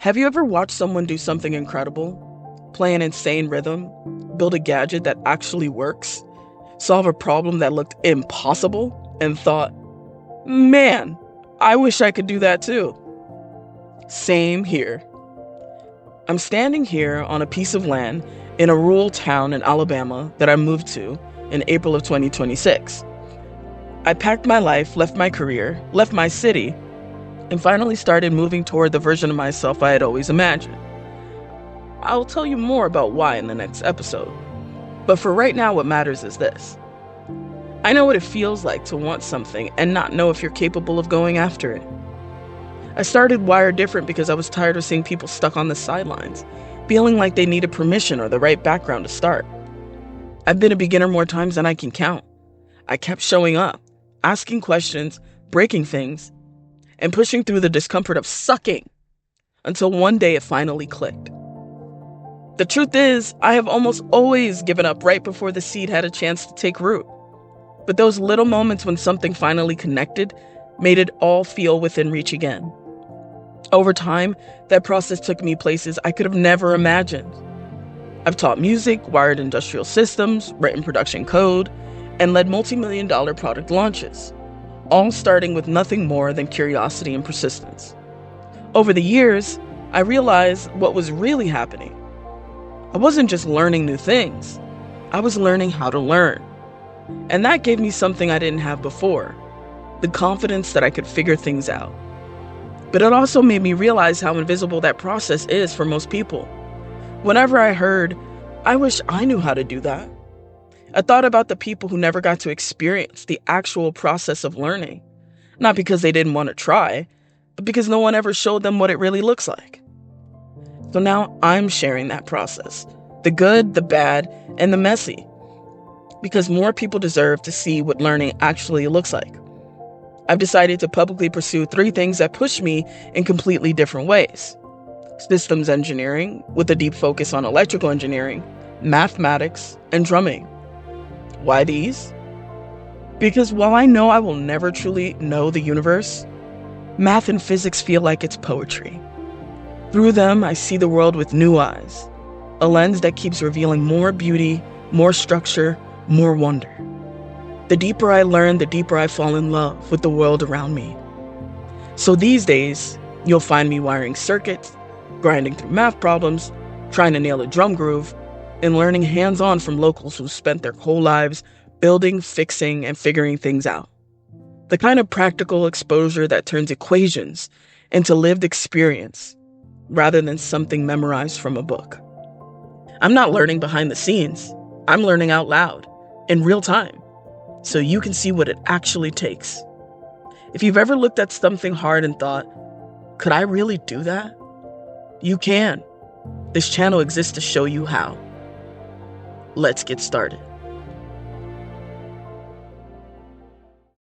Have you ever watched someone do something incredible? Play an insane rhythm? Build a gadget that actually works? Solve a problem that looked impossible? And thought, man, I wish I could do that too. Same here. I'm standing here on a piece of land in a rural town in Alabama that I moved to in April of 2026. I packed my life, left my career, left my city, and finally started moving toward the version of myself I had always imagined. I'll tell you more about why in the next episode. But for right now, what matters is this. I know what it feels like to want something and not know if you're capable of going after it. I started Wired Different because I was tired of seeing people stuck on the sidelines, feeling like they needed permission or the right background to start. I've been a beginner more times than I can count. I kept showing up, asking questions, breaking things, and pushing through the discomfort of sucking until one day it finally clicked. The truth is, I have almost always given up right before the seed had a chance to take root. But those little moments when something finally connected made it all feel within reach again. Over time, that process took me places I could have never imagined. I've taught music, wired industrial systems, written production code, and led multi-million-dollar product launches, all starting with nothing more than curiosity and persistence. Over the years, I realized what was really happening. I wasn't just learning new things, I was learning how to learn. And that gave me something I didn't have before, the confidence that I could figure things out. But it also made me realize how invisible that process is for most people. Whenever I heard, I wish I knew how to do that, I thought about the people who never got to experience the actual process of learning, not because they didn't want to try, but because no one ever showed them what it really looks like. So now I'm sharing that process, the good, the bad, and the messy, because more people deserve to see what learning actually looks like. I've decided to publicly pursue 3 things that push me in completely different ways. Systems engineering, with a deep focus on electrical engineering, mathematics, and drumming. Why these? Because while I know I will never truly know the universe, math and physics feel like it's poetry. Through them, I see the world with new eyes, a lens that keeps revealing more beauty, more structure, more wonder. The deeper I learn, the deeper I fall in love with the world around me. So these days, you'll find me wiring circuits, grinding through math problems, trying to nail a drum groove, and learning hands-on from locals who spent their whole lives building, fixing, and figuring things out. The kind of practical exposure that turns equations into lived experience rather than something memorized from a book. I'm not learning behind the scenes. I'm learning out loud, in real time, so you can see what it actually takes. If you've ever looked at something hard and thought, could I really do that? You can. This channel exists to show you how. Let's get started.